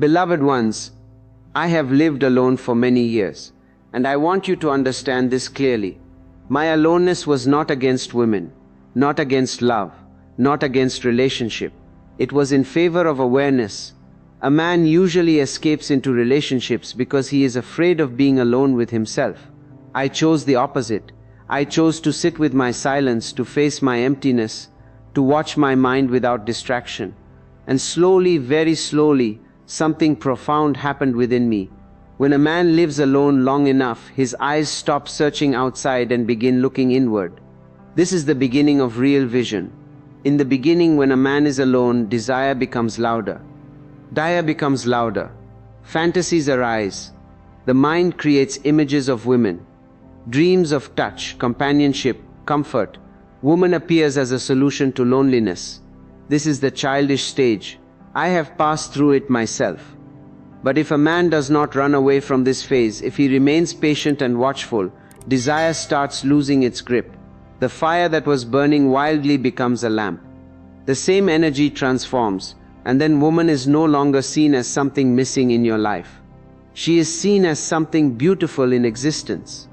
Beloved ones, I have lived alone for many years, and I want you to understand this clearly. My aloneness was not against women, not against love, not against relationship. It was in favor of awareness. A man usually escapes into relationships because he is afraid of being alone with himself. I chose the opposite. I chose to sit with my silence, to face my emptiness, to watch my mind without distraction. And slowly, very slowly, something profound happened within me. When a man lives alone long enough, his eyes stop searching outside and begin looking inward. This is the beginning of real vision. In the beginning, when a man is alone, desire becomes louder. Desire becomes louder. Fantasies arise. The mind creates images of women. Dreams of touch, companionship, comfort. Woman appears as a solution to loneliness. This is the childish stage. I have passed through it myself. But if a man does not run away from this phase, if he remains patient and watchful, desire starts losing its grip. The fire that was burning wildly becomes a lamp. The same energy transforms, and then woman is no longer seen as something missing in your life. She is seen as something beautiful in existence.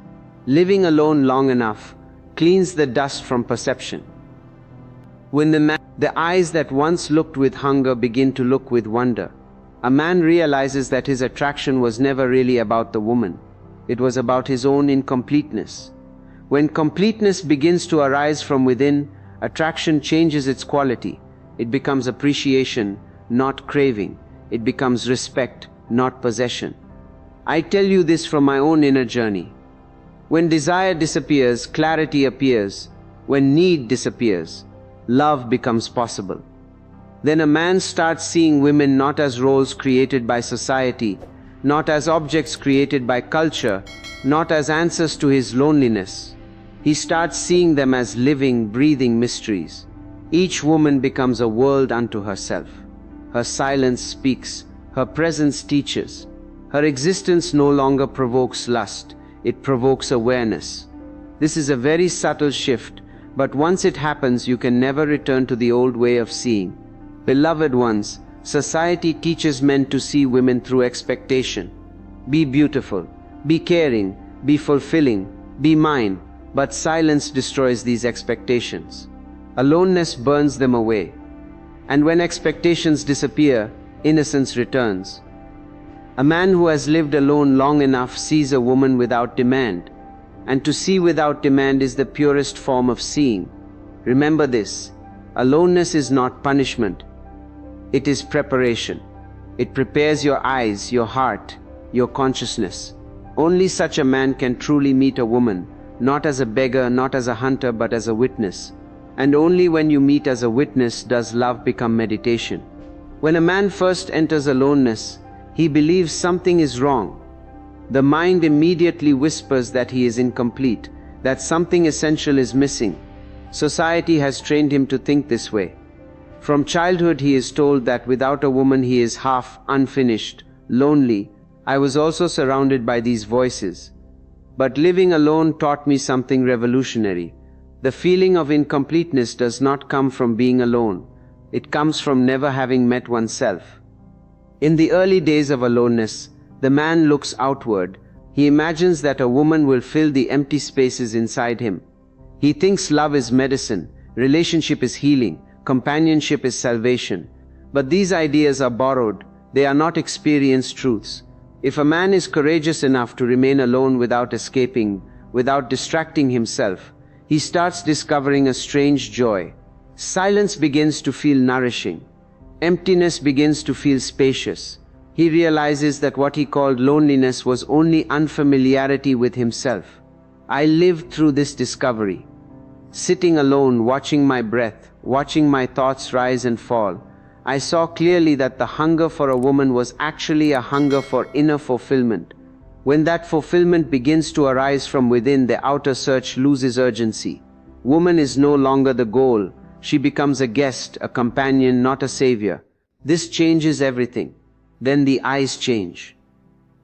Living alone long enough cleans the dust from perception. When the eyes that once looked with hunger begin to look with wonder, a man realizes that his attraction was never really about the woman. It was about his own incompleteness. When completeness begins to arise from within, attraction changes its quality. It becomes appreciation, not craving. It becomes respect, not possession. I tell you this from my own inner journey. When desire disappears, clarity appears. When need disappears, love becomes possible. Then a man starts seeing women not as roles created by society, not as objects created by culture, not as answers to his loneliness. He starts seeing them as living, breathing mysteries. Each woman becomes a world unto herself. Her silence speaks, her presence teaches. Her existence no longer provokes lust, it provokes awareness. This is a very subtle shift, but once it happens, you can never return to the old way of seeing. Beloved ones, society teaches men to see women through expectation. Be beautiful, be caring, be fulfilling, be mine, but silence destroys these expectations. Aloneness burns them away. And when expectations disappear, innocence returns. A man who has lived alone long enough sees a woman without demand. And to see without demand is the purest form of seeing. Remember this, aloneness is not punishment. It is preparation. It prepares your eyes, your heart, your consciousness. Only such a man can truly meet a woman, not as a beggar, not as a hunter, but as a witness. And only when you meet as a witness does love become meditation. When a man first enters aloneness, he believes something is wrong. The mind immediately whispers that he is incomplete, that something essential is missing. Society has trained him to think this way. From childhood he is told that without a woman he is half, unfinished, lonely. I was also surrounded by these voices. But living alone taught me something revolutionary. The feeling of incompleteness does not come from being alone. It comes from never having met oneself. In the early days of aloneness, the man looks outward. He imagines that a woman will fill the empty spaces inside him. He thinks love is medicine, relationship is healing, companionship is salvation. But these ideas are borrowed. They are not experienced truths. If a man is courageous enough to remain alone without escaping, without distracting himself, he starts discovering a strange joy. Silence begins to feel nourishing. Emptiness begins to feel spacious. He realizes that what he called loneliness was only unfamiliarity with himself. I lived through this discovery. Sitting alone, watching my breath, watching my thoughts rise and fall, I saw clearly that the hunger for a woman was actually a hunger for inner fulfillment. When that fulfillment begins to arise from within, the outer search loses urgency. Woman is no longer the goal. She becomes a guest, a companion, not a savior. This changes everything. Then the eyes change.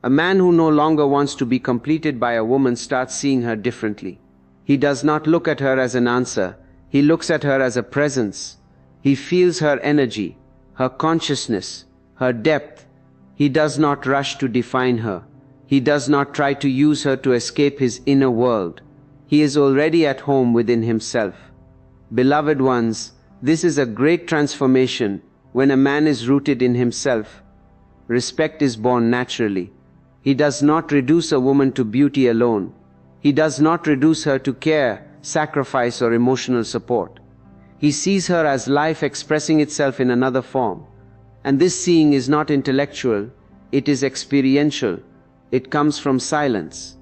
A man who no longer wants to be completed by a woman starts seeing her differently. He does not look at her as an answer. He looks at her as a presence. He feels her energy, her consciousness, her depth. He does not rush to define her. He does not try to use her to escape his inner world. He is already at home within himself. Beloved ones, this is a great transformation when a man is rooted in himself. Respect is born naturally. He does not reduce a woman to beauty alone. He does not reduce her to care, sacrifice, or emotional support. He sees her as life expressing itself in another form. And this seeing is not intellectual, it is experiential. It comes from silence.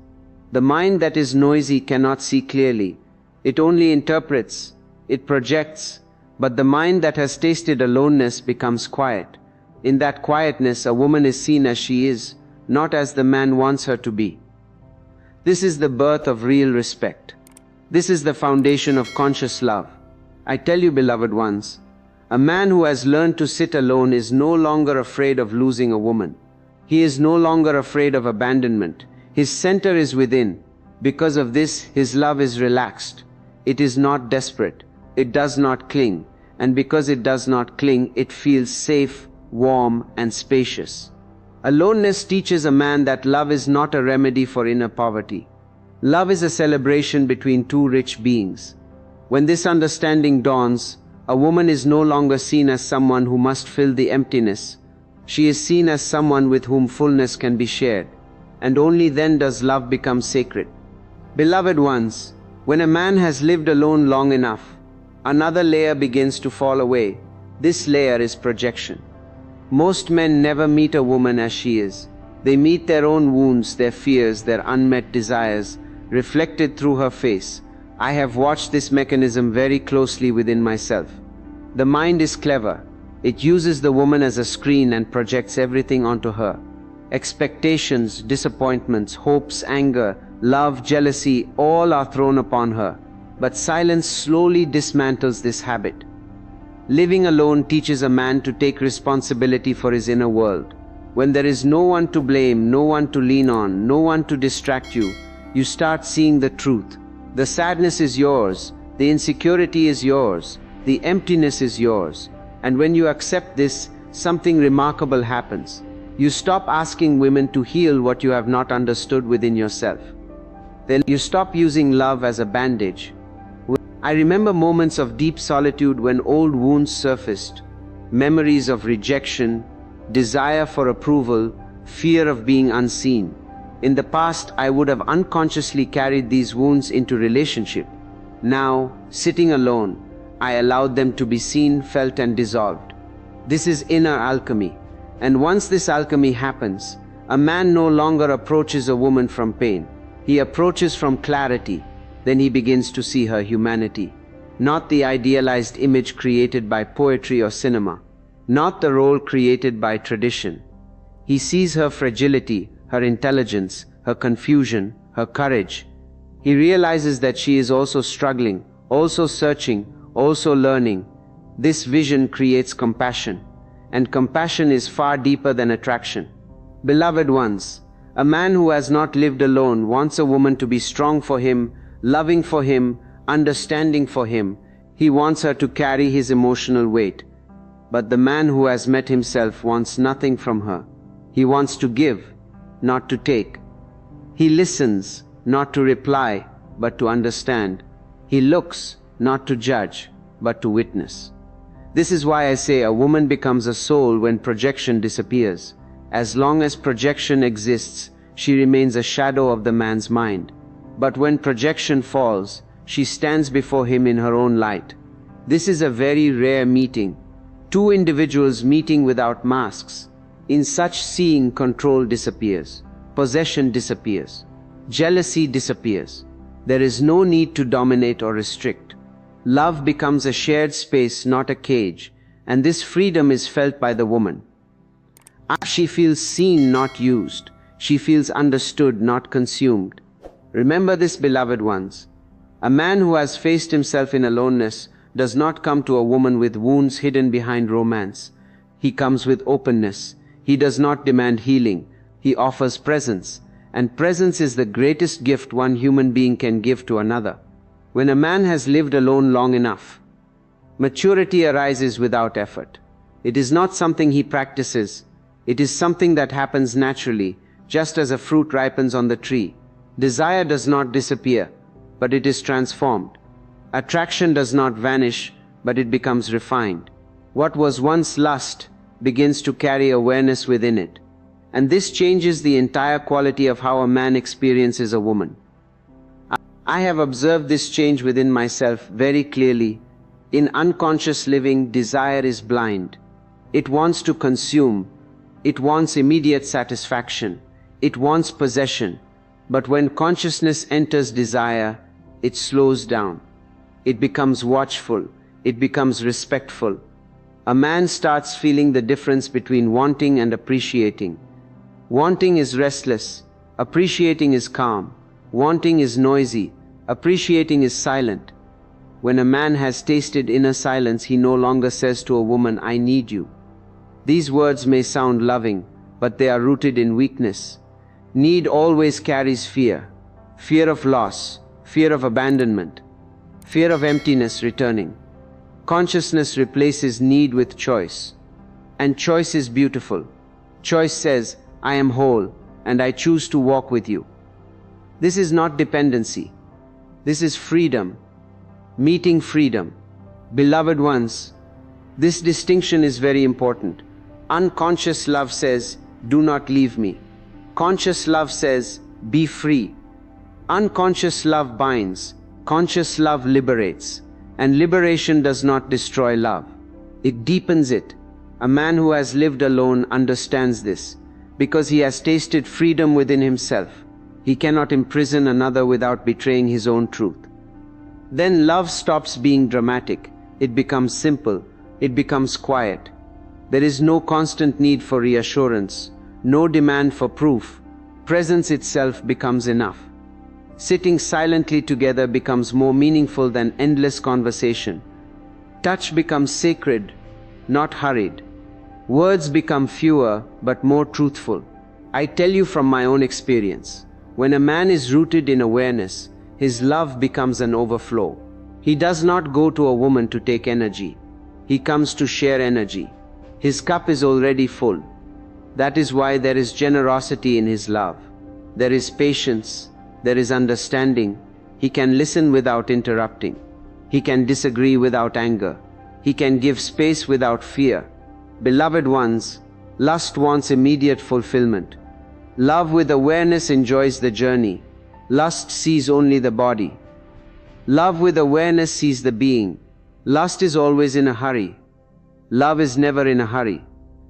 The mind that is noisy cannot see clearly. It only interprets, it projects, but the mind that has tasted aloneness becomes quiet. In that quietness, a woman is seen as she is, not as the man wants her to be. This is the birth of real respect. This is the foundation of conscious love. I tell you, beloved ones, a man who has learned to sit alone is no longer afraid of losing a woman. He is no longer afraid of abandonment. His center is within. Because of this, his love is relaxed. It is not desperate. It does not cling. And because it does not cling, it feels safe, warm, and spacious. Aloneness teaches a man that love is not a remedy for inner poverty. Love is a celebration between two rich beings. When this understanding dawns, a woman is no longer seen as someone who must fill the emptiness. She is seen as someone with whom fullness can be shared. And only then does love become sacred. Beloved ones, when a man has lived alone long enough, another layer begins to fall away. This layer is projection. Most men never meet a woman as she is. They meet their own wounds, their fears, their unmet desires, reflected through her face. I have watched this mechanism very closely within myself. The mind is clever. It uses the woman as a screen and projects everything onto her. Expectations, disappointments, hopes, anger, love, jealousy, all are thrown upon her. But silence slowly dismantles this habit. Living alone teaches a man to take responsibility for his inner world. When there is no one to blame, no one to lean on, no one to distract you, you start seeing the truth. The sadness is yours, the insecurity is yours, the emptiness is yours. And when you accept this, something remarkable happens. You stop asking women to heal what you have not understood within yourself. Then you stop using love as a bandage. I remember moments of deep solitude when old wounds surfaced, memories of rejection, desire for approval, fear of being unseen. In the past, I would have unconsciously carried these wounds into relationship. Now, sitting alone, I allowed them to be seen, felt, and dissolved. This is inner alchemy. And once this alchemy happens, a man no longer approaches a woman from pain. He approaches from clarity. Then he begins to see her humanity. Not the idealized image created by poetry or cinema. Not the role created by tradition. He sees her fragility, her intelligence, her confusion, her courage. He realizes that she is also struggling, also searching, also learning. This vision creates compassion. And compassion is far deeper than attraction. Beloved ones, a man who has not lived alone wants a woman to be strong for him, loving for him, understanding for him. He wants her to carry his emotional weight. But the man who has met himself wants nothing from her. He wants to give, not to take. He listens, not to reply, but to understand. He looks, not to judge, but to witness. This is why I say a woman becomes a soul when projection disappears. As long as projection exists, she remains a shadow of the man's mind. But when projection falls, she stands before him in her own light. This is a very rare meeting. Two individuals meeting without masks. In such seeing, control disappears. Possession disappears. Jealousy disappears. There is no need to dominate or restrict. Love becomes a shared space, not a cage, and this freedom is felt by the woman. She feels seen, not used. She feels understood, not consumed. Remember this, beloved ones. A man who has faced himself in aloneness does not come to a woman with wounds hidden behind romance. He comes with openness. He does not demand healing. He offers presence, and presence is the greatest gift one human being can give to another. When a man has lived alone long enough, maturity arises without effort. It is not something he practices. It is something that happens naturally, just as a fruit ripens on the tree. Desire does not disappear, but it is transformed. Attraction does not vanish, but it becomes refined. What was once lust begins to carry awareness within it. And this changes the entire quality of how a man experiences a woman. I have observed this change within myself very clearly. In unconscious living, desire is blind. It wants to consume. It wants immediate satisfaction. It wants possession. But when consciousness enters desire, it slows down. It becomes watchful. It becomes respectful. A man starts feeling the difference between wanting and appreciating. Wanting is restless. Appreciating is calm. Wanting is noisy. Appreciating is silent. When a man has tasted inner silence, he no longer says to a woman, "I need you." These words may sound loving, but they are rooted in weakness. Need always carries fear. Fear of loss, fear of abandonment, fear of emptiness returning. Consciousness replaces need with choice. And choice is beautiful. Choice says, "I am whole, and I choose to walk with you." This is not dependency. This is freedom. Meeting freedom. Beloved ones, this distinction is very important. Unconscious love says, "Do not leave me." Conscious love says, "Be free." Unconscious love binds. Conscious love liberates. And liberation does not destroy love. It deepens it. A man who has lived alone understands this, because he has tasted freedom within himself. He cannot imprison another without betraying his own truth. Then love stops being dramatic. It becomes simple. It becomes quiet. There is no constant need for reassurance, no demand for proof. Presence itself becomes enough. Sitting silently together becomes more meaningful than endless conversation. Touch becomes sacred, not hurried. Words become fewer but more truthful. I tell you from my own experience, when a man is rooted in awareness, his love becomes an overflow. He does not go to a woman to take energy. He comes to share energy. His cup is already full. That is why there is generosity in his love. There is patience. There is understanding. He can listen without interrupting. He can disagree without anger. He can give space without fear. Beloved ones, lust wants immediate fulfillment. Love with awareness enjoys the journey. Lust sees only the body. Love with awareness sees the being. Lust is always in a hurry. Love is never in a hurry.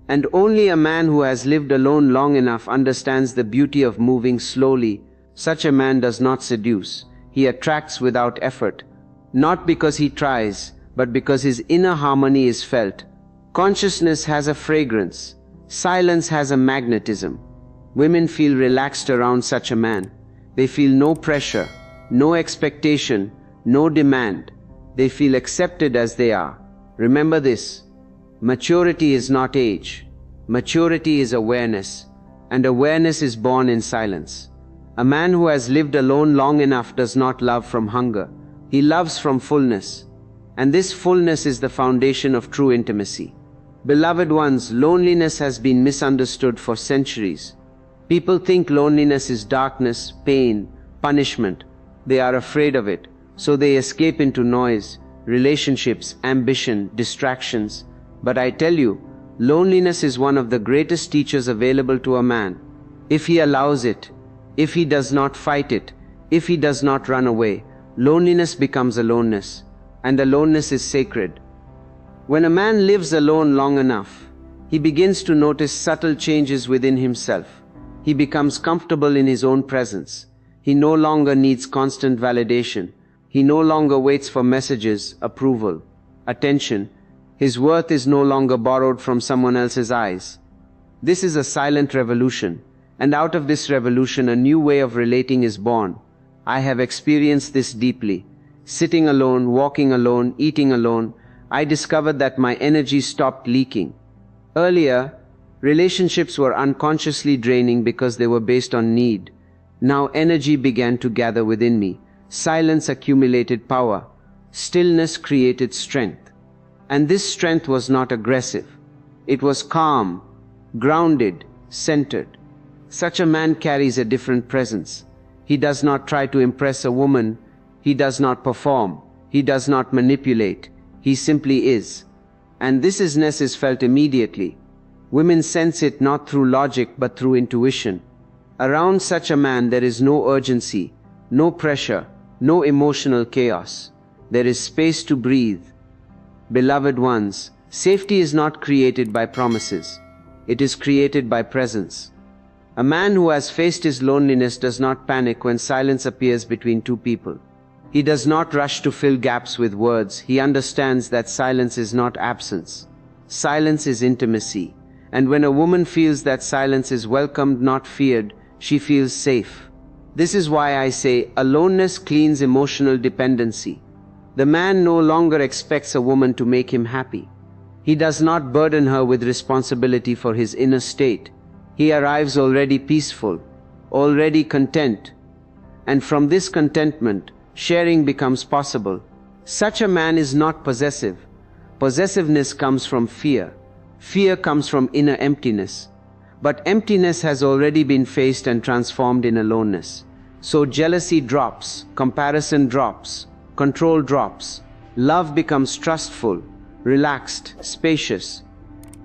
And only a man who has lived alone long enough understands the beauty of moving slowly. Such a man does not seduce. He attracts without effort, not because he tries, but because his inner harmony is felt. Consciousness has a fragrance. Silence has a magnetism. Women feel relaxed around such a man. They feel no pressure, no expectation, no demand. They feel accepted as they are. Remember this. Maturity is not age. Maturity is awareness, and awareness is born in silence. A man who has lived alone long enough does not love from hunger. He loves from fullness. And this fullness is the foundation of true intimacy. Beloved ones, loneliness has been misunderstood for centuries. People think loneliness is darkness, pain, punishment. They are afraid of it, so they escape into noise, relationships, ambition, distractions. But I tell you, loneliness is one of the greatest teachers available to a man. If he allows it, if he does not fight it, if he does not run away, loneliness becomes aloneness, and aloneness is sacred. When a man lives alone long enough, he begins to notice subtle changes within himself. He becomes comfortable in his own presence. He no longer needs constant validation. He no longer waits for messages, approval, attention. His worth is no longer borrowed from someone else's eyes. This is a silent revolution, and out of this revolution a new way of relating is born. I have experienced this deeply. Sitting alone, walking alone, eating alone, I discovered that my energy stopped leaking. Earlier, relationships were unconsciously draining because they were based on need. Now energy began to gather within me. Silence accumulated power. Stillness created strength. And this strength was not aggressive. It was calm, grounded, centered. Such a man carries a different presence. He does not try to impress a woman. He does not perform. He does not manipulate. He simply is. And this isness is felt immediately. Women sense it not through logic but through intuition. Around such a man there is no urgency, no pressure, no emotional chaos. There is space to breathe. Beloved ones, safety is not created by promises. It is created by presence. A man who has faced his loneliness does not panic when silence appears between two people. He does not rush to fill gaps with words. He understands that silence is not absence. Silence is intimacy. And when a woman feels that silence is welcomed, not feared, she feels safe. This is why I say aloneness cleans emotional dependency. The man no longer expects a woman to make him happy. He does not burden her with responsibility for his inner state. He arrives already peaceful, already content. And from this contentment, sharing becomes possible. Such a man is not possessive. Possessiveness comes from fear. Fear comes from inner emptiness. But emptiness has already been faced and transformed in aloneness. So jealousy drops, comparison drops, control drops. Love becomes trustful, relaxed, spacious.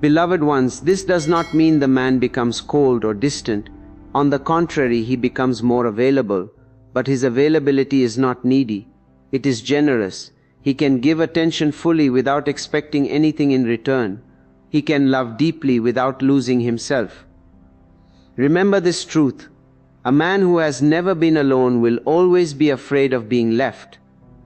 Beloved ones, this does not mean the man becomes cold or distant. On the contrary, he becomes more available. But his availability is not needy. It is generous. He can give attention fully without expecting anything in return. He can love deeply without losing himself. Remember this truth. A man who has never been alone will always be afraid of being left.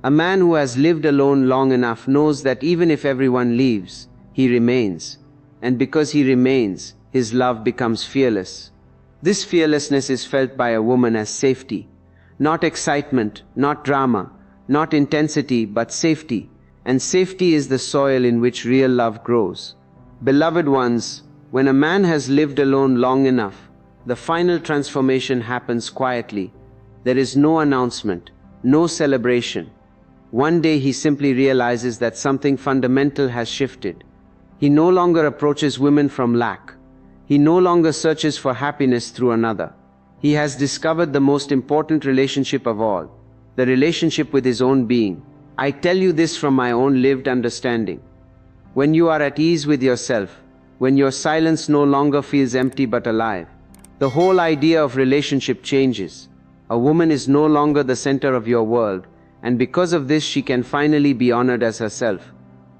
A man who has lived alone long enough knows that even if everyone leaves, he remains. And because he remains, his love becomes fearless. This fearlessness is felt by a woman as safety. Not excitement, not drama, not intensity, but safety. And safety is the soil in which real love grows. Beloved ones, when a man has lived alone long enough, the final transformation happens quietly. There is no announcement, no celebration. One day he simply realizes that something fundamental has shifted. He no longer approaches women from lack. He no longer searches for happiness through another. He has discovered the most important relationship of all, the relationship with his own being. I tell you this from my own lived understanding. When you are at ease with yourself, when your silence no longer feels empty but alive, the whole idea of relationship changes. A woman is no longer the center of your world, and because of this she can finally be honored as herself.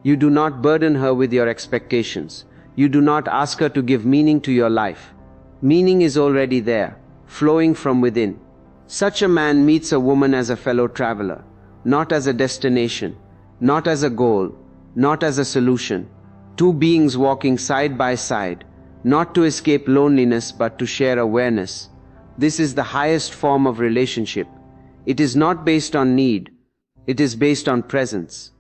You do not burden her with your expectations. You do not ask her to give meaning to your life. Meaning is already there, flowing from within. Such a man meets a woman as a fellow traveler, not as a destination, not as a goal, not as a solution. Two beings walking side by side, not to escape loneliness but to share awareness. This is the highest form of relationship. It is not based on need. It is based on presence.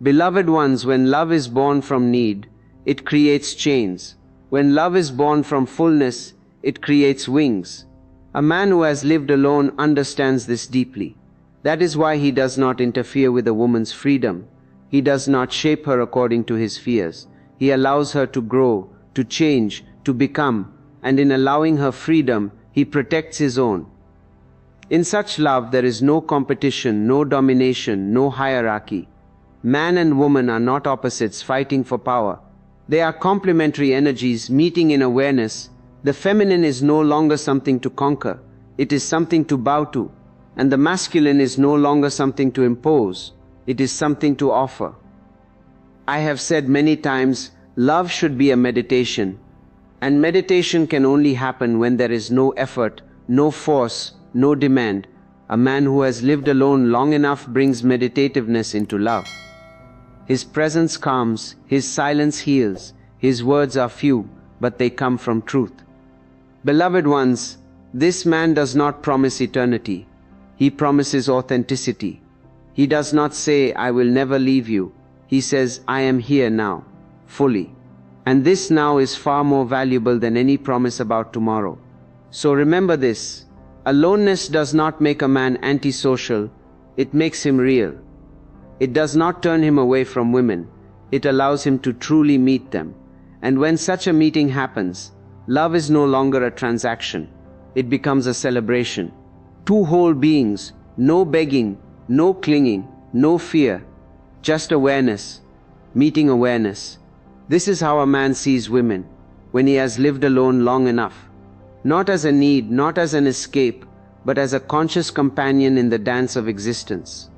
Beloved ones, when love is born from need, it creates chains. When love is born from fullness, it creates wings. A man who has lived alone understands this deeply. That is why he does not interfere with a woman's freedom. He does not shape her according to his fears. He allows her to grow, to change, to become, and in allowing her freedom, he protects his own. In such love, there is no competition, no domination, no hierarchy. Man and woman are not opposites fighting for power. They are complementary energies meeting in awareness. The feminine is no longer something to conquer. It is something to bow to. And the masculine is no longer something to impose. It is something to offer. I have said many times, love should be a meditation. And meditation can only happen when there is no effort, no force, no demand. A man who has lived alone long enough brings meditativeness into love. His presence calms, his silence heals, his words are few, but they come from truth. Beloved ones, this man does not promise eternity. He promises authenticity. He does not say, I will never leave you. He says, I am here now, fully. And this now is far more valuable than any promise about tomorrow. So remember this, aloneness does not make a man antisocial, it makes him real. It does not turn him away from women, it allows him to truly meet them. And when such a meeting happens, love is no longer a transaction. It becomes a celebration. Two whole beings, no begging, no clinging, no fear, just awareness, meeting awareness. This is how a man sees women when he has lived alone long enough. Not as a need, not as an escape, but as a conscious companion in the dance of existence.